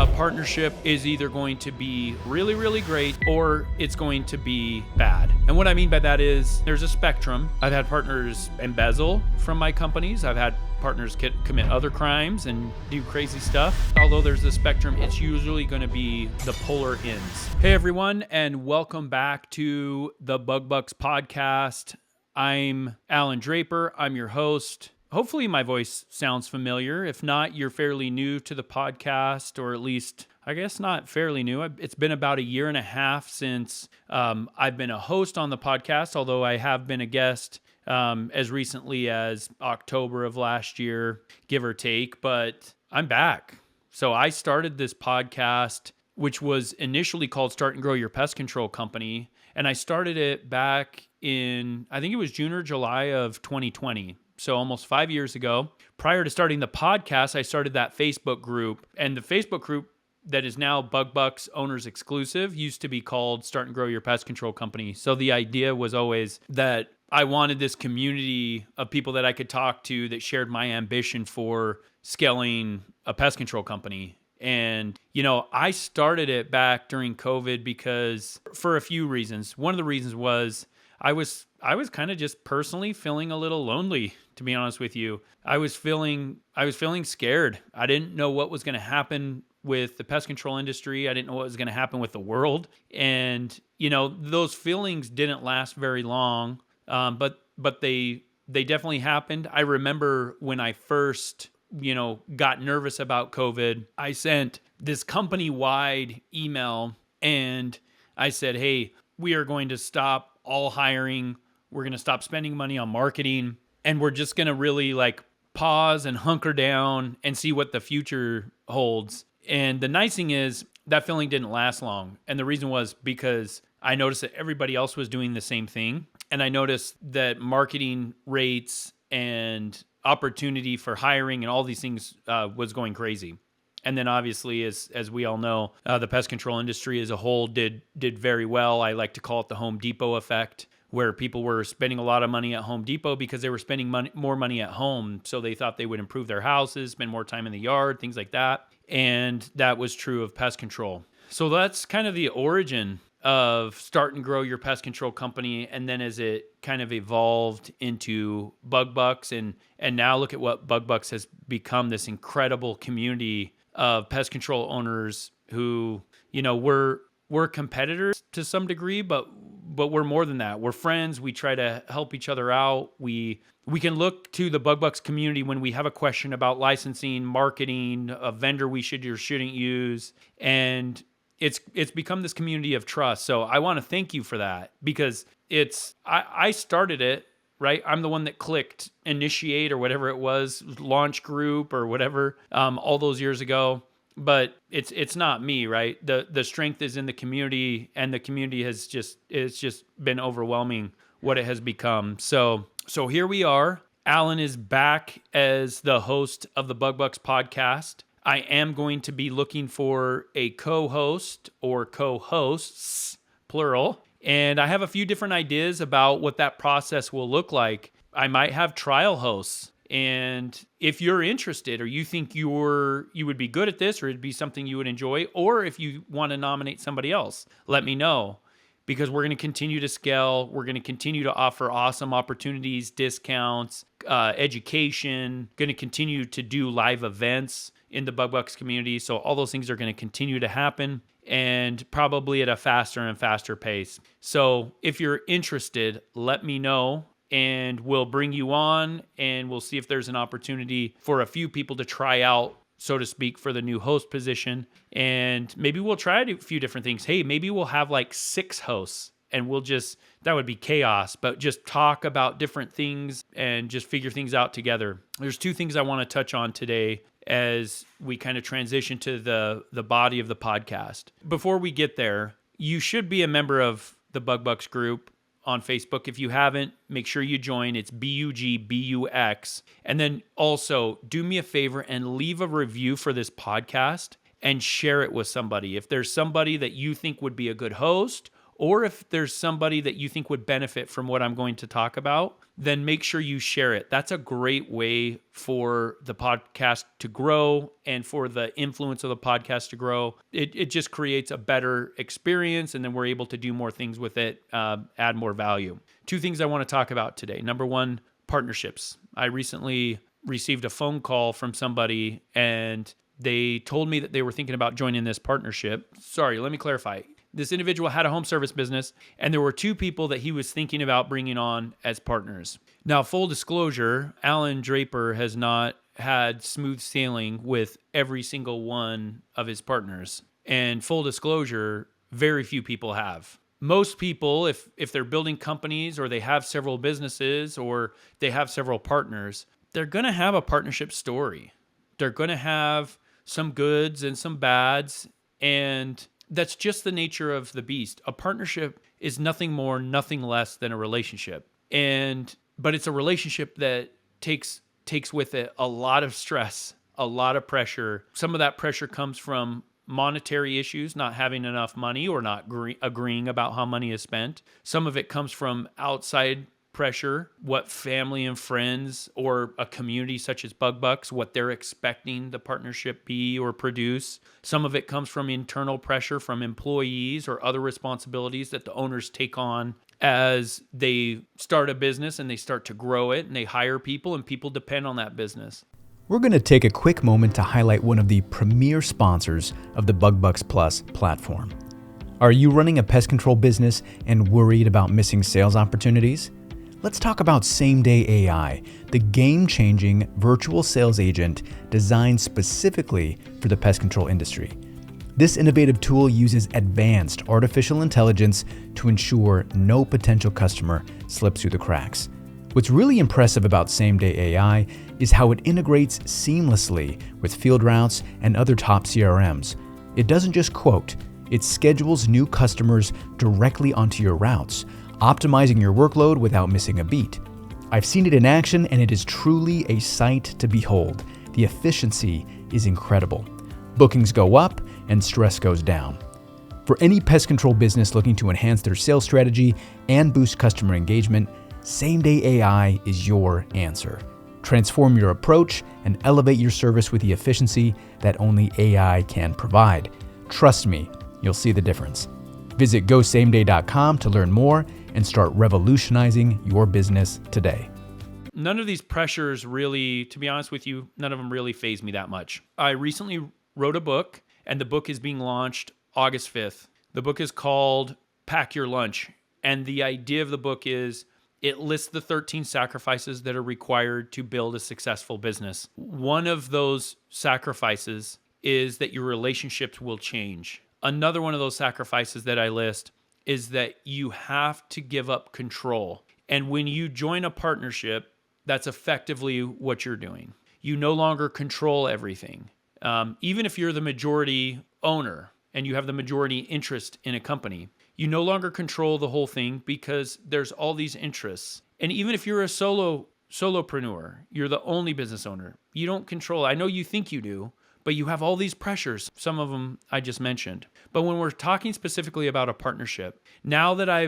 A partnership is either going to be really, really great or it's going to be bad. And what I mean by that is there's a spectrum. I've had partners embezzle from my companies. I've had partners commit other crimes and do crazy stuff. Although there's a spectrum, it's usually going to be the polar ends. Hey everyone, and welcome back to the Bug Bux podcast. I'm Allan Draper. I'm your host. Hopefully my voice sounds familiar. If not, you're fairly new to the podcast, or at least, I guess not fairly new. It's been about a year and a half since I've been a host on the podcast, although I have been a guest as recently as October of last year, give or take, but I'm back. So I started this podcast, which was initially called Start and Grow Your Pest Control Company, and I started it back in, I think it was June or July of 2020. So almost 5 years ago. Prior to starting the podcast, I started that Facebook group. And the Facebook group that is now Bug Bux Owners Exclusive used to be called Start and Grow Your Pest Control Company. So the idea was always that I wanted this community of people that I could talk to that shared my ambition for scaling a pest control company. And, you know, I started it back during COVID because for a few reasons. One of the reasons was I was kind of just personally feeling a little lonely, to be honest with you. I was feeling scared. I didn't know what was going to happen with the pest control industry. I didn't know what was going to happen with the world. And, you know, those feelings didn't last very long. But they definitely happened. I remember when I first, got nervous about COVID, I sent this company-wide email and I said, hey, we are going to stop all hiring. We're going to stop spending money on marketing, and we're just going to really pause and hunker down and see what the future holds. And the nice thing is that feeling didn't last long. And the reason was because I noticed that everybody else was doing the same thing. And I noticed that marketing rates and opportunity for hiring and all these things was going crazy. And then obviously, as we all know, the pest control industry as a whole did very well. I like to call it the Home Depot effect, where people were spending a lot of money at Home Depot because they were spending more money at home. So they thought they would improve their houses, spend more time in the yard, things like that. And that was true of pest control. So that's kind of the origin of Start and Grow Your Pest Control Company. And then as it kind of evolved into Bug Bux, and now look at what Bug Bux has become, this incredible community of pest control owners who, we're competitors to some degree, but we're more than that. We're friends. We try to help each other out. We can look to the Bug Bux community when we have a question about licensing, marketing, a vendor we should or shouldn't use, and it's become this community of trust. So I want to thank you for that, because I started it. Right? I'm the one that clicked initiate or whatever it was, launch group or whatever, all those years ago. But it's not me, right? The strength is in the community, and the community it's just been overwhelming what it has become. So here we are. Allan is back as the host of the Bug Bux podcast. I am going to be looking for a co-host or co-hosts, plural. And I have a few different ideas about what that process will look like. I might have trial hosts. And if you're interested, or you think you would be good at this, or it'd be something you would enjoy, or if you want to nominate somebody else, let me know. Because we're going to continue to scale. We're going to continue to offer awesome opportunities, discounts, education, going to continue to do live events in the Bug Bux community. So all those things are going to continue to happen, and probably at a faster and faster pace. So if you're interested, let me know, and we'll bring you on, and we'll see if there's an opportunity for a few people to try out, so to speak, for the new host position. And maybe we'll try a few different things. Hey, maybe we'll have 6 hosts, and that would be chaos, but just talk about different things and just figure things out together. There's 2 things I want to touch on today as we kind of transition to the body of the podcast. Before we get there, you should be a member of the Bug Bux group on Facebook. If you haven't, make sure you join. It's BUGBUX. And then also do me a favor and leave a review for this podcast and share it with somebody. If there's somebody that you think would be a good host, or if there's somebody that you think would benefit from what I'm going to talk about, then make sure you share it. That's a great way for the podcast to grow and for the influence of the podcast to grow. It just creates a better experience, and then we're able to do more things with it, add more value. 2 things I want to talk about today. Number 1, partnerships. I recently received a phone call from somebody, and they told me that they were thinking about joining this partnership. Sorry, let me clarify. This individual had a home service business, and there were 2 people that he was thinking about bringing on as partners. Now, full disclosure, Allan Draper has not had smooth sailing with every single one of his partners. And full disclosure, very few people have. Most people, if they're building companies or they have several businesses or they have several partners, they're going to have a partnership story. They're going to have some goods and some bads, and that's just the nature of the beast. A partnership is nothing more, nothing less than a relationship. But it's a relationship that takes with it a lot of stress, a lot of pressure. Some of that pressure comes from monetary issues, not having enough money or not agreeing about how money is spent. Some of it comes from outside pressure, what family and friends or a community such as Bug Bux, what they're expecting the partnership be or produce. Some of it comes from internal pressure from employees or other responsibilities that the owners take on as they start a business and they start to grow it and they hire people and people depend on that business. We're going to take a quick moment to highlight one of the premier sponsors of the Bug Bux Plus platform. Are you running a pest control business and worried about missing sales opportunities? Let's talk about Same Day AI, the game-changing virtual sales agent designed specifically for the pest control industry. This innovative tool uses advanced artificial intelligence to ensure no potential customer slips through the cracks. What's really impressive about Same Day AI is how it integrates seamlessly with field routes and other top CRMs. It doesn't just quote, it schedules new customers directly onto your routes, optimizing your workload without missing a beat. I've seen it in action, and it is truly a sight to behold. The efficiency is incredible. Bookings go up and stress goes down. For any pest control business looking to enhance their sales strategy and boost customer engagement, Same Day AI is your answer. Transform your approach and elevate your service with the efficiency that only AI can provide. Trust me, you'll see the difference. Visit GoSameDay.com to learn more and start revolutionizing your business today. None of these pressures really, to be honest with you, none of them really faze me that much. I recently wrote a book, and the book is being launched August 5th. The book is called Pack Your Lunch, and the idea of the book is it lists the 13 sacrifices that are required to build a successful business. One of those sacrifices is that your relationships will change. Another one of those sacrifices that I list is that you have to give up control. And when you join a partnership, that's effectively what you're doing. You no longer control everything. Even if you're the majority owner and you have the majority interest in a company, you no longer control the whole thing because there's all these interests. And even if you're a solopreneur, you're the only business owner, you don't control. I know you think you do, but you have all these pressures. Some of them I just mentioned. But when we're talking specifically about a partnership, now that I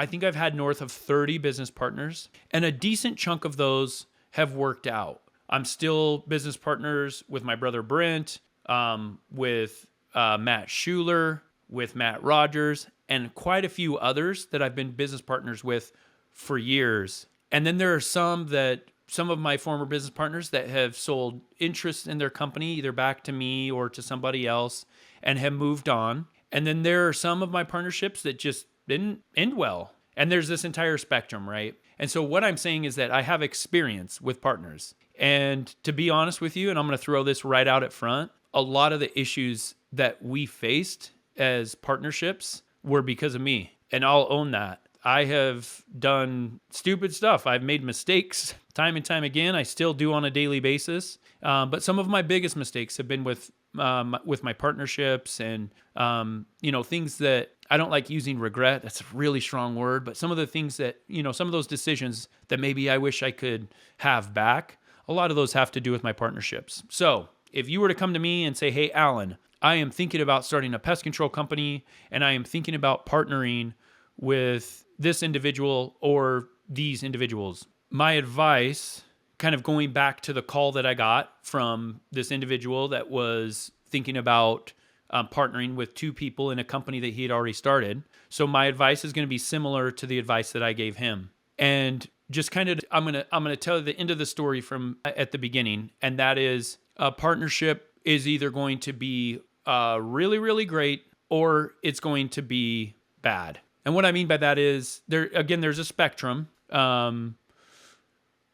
think I've had north of 30 business partners, and a decent chunk of those have worked out. I'm still business partners with my brother Brent, with Matt Schuler, with Matt Rogers, and quite a few others that I've been business partners with for years. And then there are some of my former business partners that have sold interest in their company, either back to me or to somebody else, and have moved on. And then there are some of my partnerships that just didn't end well. And there's this entire spectrum, right? And so what I'm saying is that I have experience with partners. And to be honest with you, and I'm going to throw this right out at front, a lot of the issues that we faced as partnerships were because of me. And I'll own that. I have done stupid stuff. I've made mistakes time and time again. I still do on a daily basis. But some of my biggest mistakes have been with my partnerships and, things that I don't like using regret. That's a really strong word. But some of the things that, some of those decisions that maybe I wish I could have back, a lot of those have to do with my partnerships. So if you were to come to me and say, hey, Allan, I am thinking about starting a pest control company and I am thinking about partnering with this individual or these individuals. My advice, kind of going back to the call that I got from this individual that was thinking about partnering with two people in a company that he had already started. So my advice is going to be similar to the advice that I gave him. And just kind of, I'm gonna tell you the end of the story from at the beginning, and that is a partnership is either going to be really, really great, or it's going to be bad. And what I mean by that is there's a spectrum. I've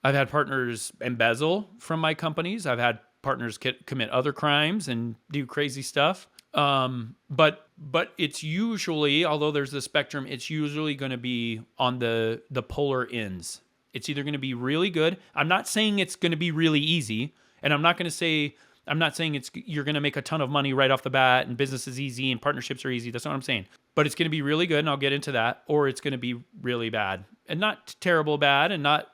had partners embezzle from my companies. I've had partners commit other crimes and do crazy stuff. But it's usually, although there's the spectrum, it's usually going to be on the polar ends. It's either going to be really good. I'm not saying it's going to be really easy, and I'm not saying you're going to make a ton of money right off the bat and business is easy and partnerships are easy. That's not what I'm saying. But it's going to be really good, and I'll get into that, or it's going to be really bad. And not terrible bad, and not,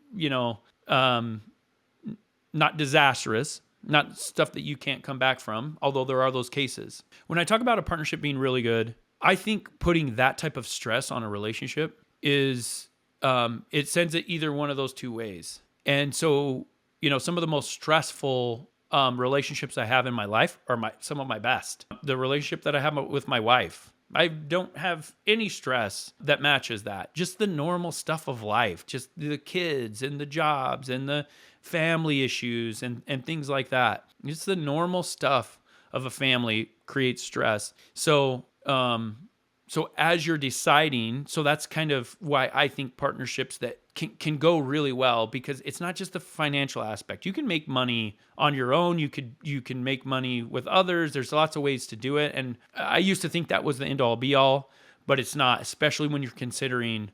not disastrous, not stuff that you can't come back from, although there are those cases. When I talk about a partnership being really good, I think putting that type of stress on a relationship is, it sends it either one of those two ways. And so, some of the most stressful relationships I have in my life are some of my best. The relationship that I have with my wife, I don't have any stress that matches that. Just the normal stuff of life, just the kids and the jobs and the family issues and things like that. Just the normal stuff of a family creates stress. So as you're deciding, so that's kind of why I think partnerships that can go really well, because it's not just the financial aspect. You can make money on your own. You can make money with others. There's lots of ways to do it. And I used to think that was the end all be all, but it's not, especially when you're considering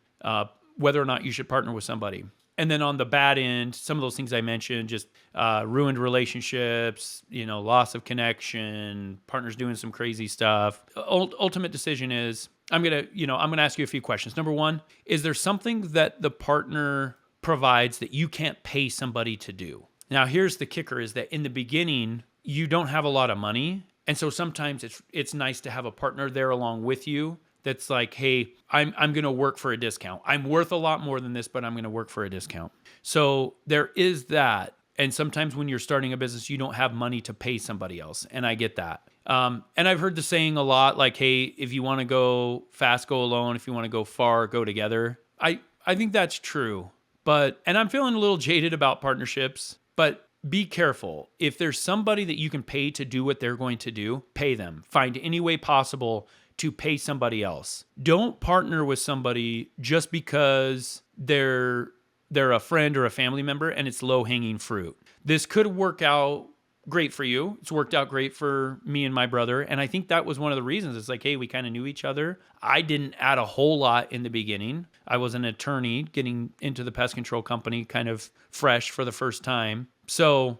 whether or not you should partner with somebody. And then on the bad end, some of those things I mentioned, just ruined relationships, loss of connection, partners doing some crazy stuff. Ultimate decision is, I'm gonna ask you a few questions. Number one, is there something that the partner provides that you can't pay somebody to do? Now, here's the kicker: is that in the beginning, you don't have a lot of money, and so sometimes it's nice to have a partner there along with you. That's like, hey, I'm going to work for a discount. I'm worth a lot more than this, but I'm going to work for a discount. So there is that. And sometimes when you're starting a business, you don't have money to pay somebody else. And I get that. And I've heard the saying a lot, like, hey, if you want to go fast, go alone. If you want to go far, go together. I think that's true. And I'm feeling a little jaded about partnerships, but be careful. If there's somebody that you can pay to do what they're going to do, pay them. Find any way possible to pay somebody else. Don't partner with somebody just because they're a friend or a family member and it's low-hanging fruit. This could work out great for you. It's worked out great for me and my brother. And I think that was one of the reasons. It's like, hey, we kind of knew each other. I didn't add a whole lot in the beginning. I was an attorney getting into the pest control company, kind of fresh for the first time. So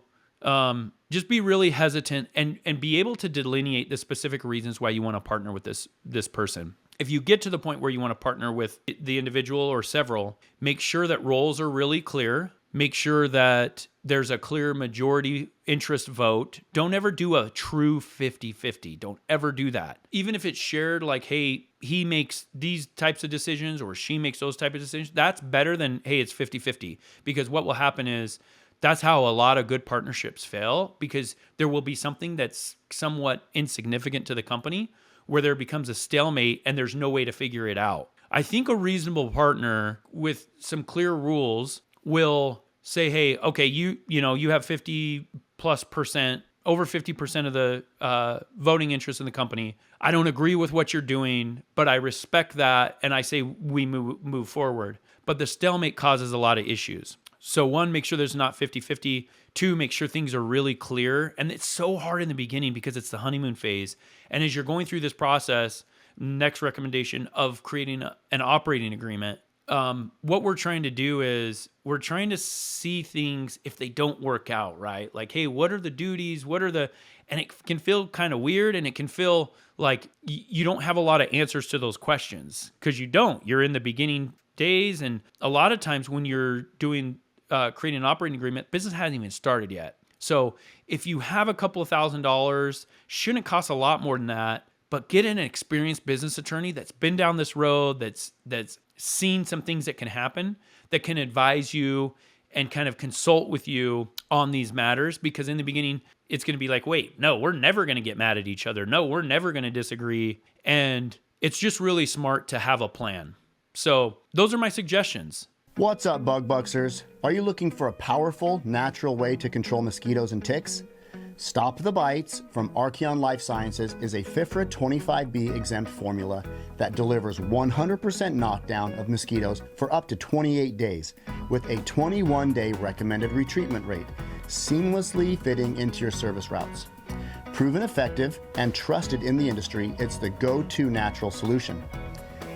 just be really hesitant and be able to delineate the specific reasons why you want to partner with this person. If you get to the point where you want to partner with the individual or several, make sure that roles are really clear. Make sure that there's a clear majority interest vote. Don't ever do a true 50-50. Don't ever do that. Even if it's shared, like, hey, he makes these types of decisions or she makes those type of decisions, that's better than, hey, it's 50-50. Because what will happen is, that's how a lot of good partnerships fail, because there will be something that's somewhat insignificant to the company where there becomes a stalemate and there's no way to figure it out. I think a reasonable partner with some clear rules will say, hey, okay, you have 50+%, over 50% of the voting interest in the company. I don't agree with what you're doing, but I respect that, and I say we move forward. But the stalemate causes a lot of issues. So one, make sure there's not 50-50. Two, make sure things are really clear. And it's so hard in the beginning because it's the honeymoon phase. And as you're going through this process, next recommendation of creating an operating agreement, what we're trying to do is we're trying to see things if they don't work out, right? Like, hey, what are the duties? And it can feel kind of weird, and it can feel like you don't have a lot of answers to those questions because you don't. You're in the beginning days. And a lot of times when you're doing creating an operating agreement, business hasn't even started yet. So if you have a couple of $1,000s, shouldn't cost a lot more than that, but get an experienced business attorney that's been down this road, that's seen some things that can happen, that can advise you and kind of consult with you on these matters. Because in the beginning, it's going to be like, wait, no, we're never going to get mad at each other. No, we're never going to disagree. And it's just really smart to have a plan. So those are my suggestions. What's up, Bug Buxers? Are you looking for a powerful, natural way to control mosquitoes and ticks? Stop the Bites from Archeon Life Sciences is a FIFRA 25B exempt formula that delivers 100% knockdown of mosquitoes for up to 28 days with a 21-day recommended retreatment rate, seamlessly fitting into your service routes. Proven effective and trusted in the industry, it's the go-to natural solution.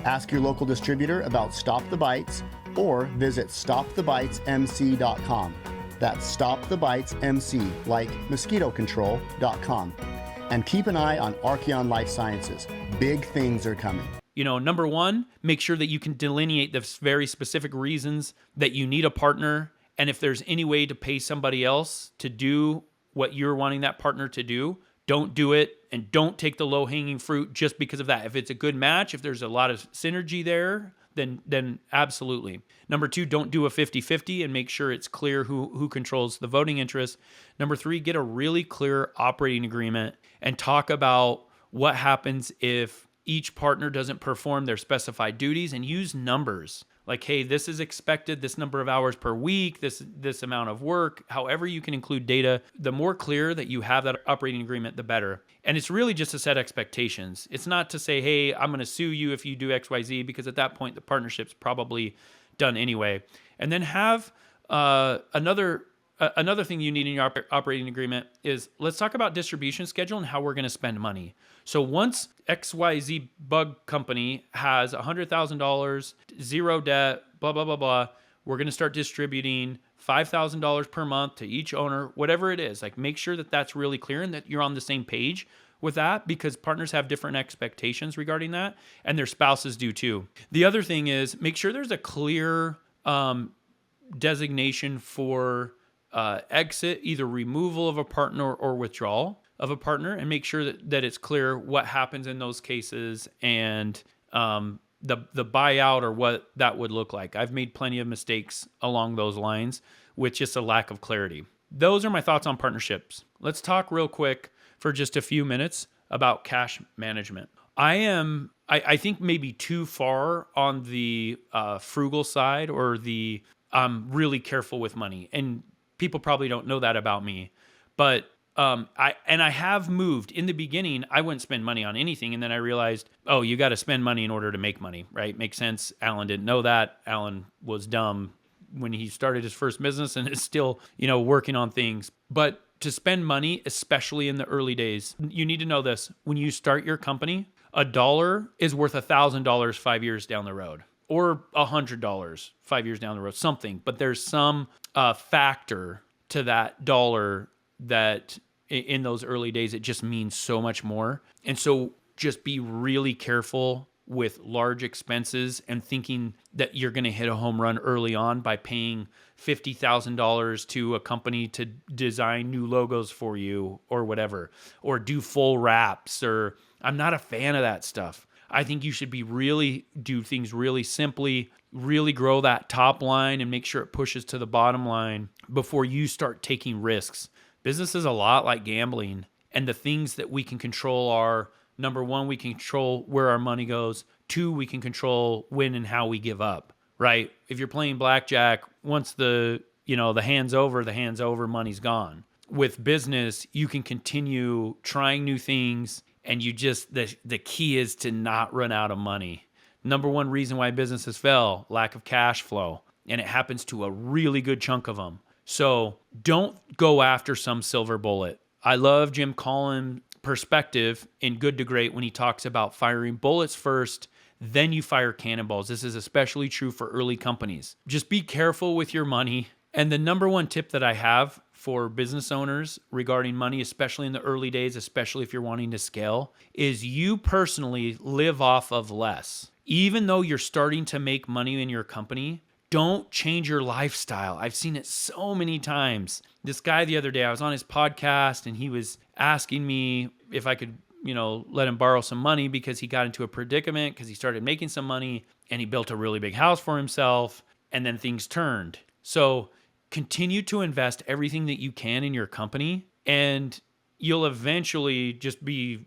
Ask your local distributor about Stop the Bites or visit stopthebitesmc.com. That's stopthebitesmc, like mosquitocontrol.com. And keep an eye on Archeon Life Sciences. Big things are coming. Number one, make sure that you can delineate the very specific reasons that you need a partner. And if there's any way to pay somebody else to do what you're wanting that partner to do, don't do it, and don't take the low-hanging fruit just because of that. If it's a good match, if there's a lot of synergy there, then absolutely. Number two, don't do a 50-50 and make sure it's clear who controls the voting interest. Number three, get a really clear operating agreement and talk about what happens if each partner doesn't perform their specified duties, and use numbers. Like, hey, this is expected, this number of hours per week, this amount of work. However you can include data, the more clear that you have that operating agreement, the better. And it's really just to set expectations. It's not to say, hey, I'm going to sue you if you do XYZ, because at that point, the partnership's probably done anyway. And then have another thing you need in your operating agreement is, let's talk about distribution schedule and how we're going to spend money. So once XYZ Bug Company has $100,000, zero debt, blah, blah, blah, blah, we're going to start distributing $5,000 per month to each owner, whatever it is. Like, make sure that that's really clear and that you're on the same page with that, because partners have different expectations regarding that, and their spouses do too. The other thing is, make sure there's a clear designation for exit, either removal of a partner or withdrawal of a partner, and make sure that it's clear what happens in those cases, and the buyout or what that would look like. I've made plenty of mistakes along those lines with just a lack of clarity. Those are my thoughts on partnerships. Let's talk real quick for just a few minutes about cash management. I think maybe too far on the frugal side, or the I'm really careful with money. And people probably don't know that about me, but I have moved. In the beginning, I wouldn't spend money on anything, and then I realized, oh, you got to spend money in order to make money, right? Makes sense. Allan didn't know that. Allan was dumb when he started his first business, and is still, working on things. But to spend money, especially in the early days, you need to know this: when you start your company, $1 is worth $1,000 5 years down the road, or $100 5 years down the road, something. But there's some factor to that dollar that in those early days, it just means so much more. And so just be really careful with large expenses and thinking that you're going to hit a home run early on by paying $50,000 to a company to design new logos for you or whatever, or do full wraps. Or I'm not a fan of that stuff. I think you should do things really simply, really grow that top line and make sure it pushes to the bottom line before you start taking risks. Business is a lot like gambling, and the things that we can control are, number one, we can control where our money goes. Two, we can control when and how we give up, right? If you're playing blackjack, once the hand's over, money's gone. With business, you can continue trying new things, and the key is to not run out of money. Number one reason why businesses fail, lack of cash flow, and it happens to a really good chunk of them. So don't go after some silver bullet. I love Jim Collins' perspective in Good to Great when he talks about firing bullets first, then you fire cannonballs. This is especially true for early companies. Just be careful with your money. And the number one tip that I have for business owners regarding money, especially in the early days, especially if you're wanting to scale, is you personally live off of less. Even though you're starting to make money in your company, Don't change your lifestyle. I've seen it so many times. This guy the other day, I was on his podcast and he was asking me if I could, let him borrow some money because he got into a predicament because he started making some money and he built a really big house for himself and then things turned. So continue to invest everything that you can in your company and you'll eventually just be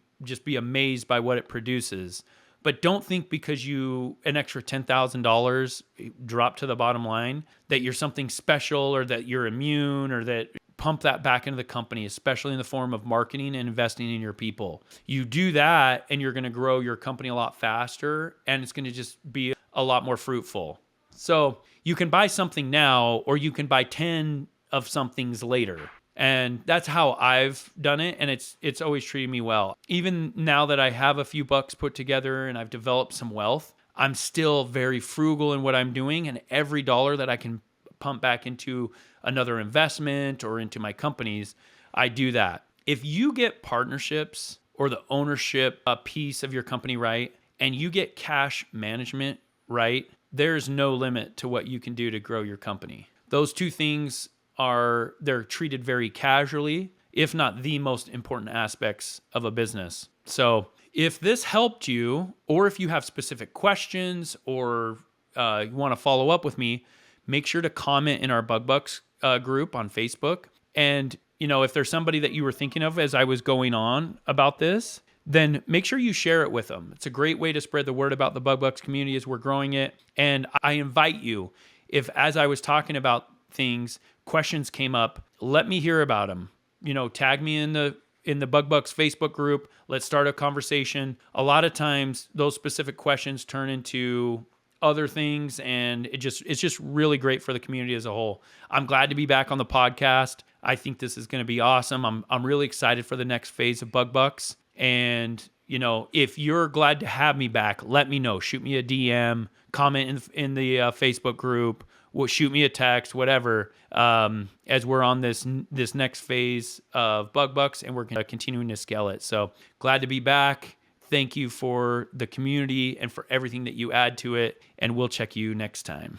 amazed by what it produces. But don't think because an extra $10,000 drop to the bottom line that you're something special or that you're immune or that pump that back into the company, especially in the form of marketing and investing in your people. You do that and you're going to grow your company a lot faster and it's going to just be a lot more fruitful. So you can buy something now or you can buy 10 of some things later. And that's how I've done it. And it's always treated me well. Even now that I have a few bucks put together and I've developed some wealth, I'm still very frugal in what I'm doing. And every dollar that I can pump back into another investment or into my companies, I do that. If you get partnerships or the ownership piece of your company right, and you get cash management right, there's no limit to what you can do to grow your company. Those two things they're treated very casually, if not the most important aspects of a business. So if this helped you, or if you have specific questions or you want to follow up with me, make sure to comment in our Bug Bux group on Facebook. And, if there's somebody that you were thinking of as I was going on about this, then make sure you share it with them. It's a great way to spread the word about the Bug Bux community as we're growing it. And I invite you, if as I was talking about things, questions came up, let me hear about them. Tag me in the Bug Bux Facebook group. Let's start a conversation. A lot of times those specific questions turn into other things and it's just really great for the community as a whole. I'm glad to be back on the podcast. I think this is going to be awesome. I'm really excited for the next phase of Bug Bux. And if you're glad to have me back, let me know. Shoot me a DM, comment in the Facebook group. Shoot me a text, whatever, as we're on this next phase of Bug Bux and we're continuing to scale it. So glad to be back. Thank you for the community and for everything that you add to it. And we'll check you next time.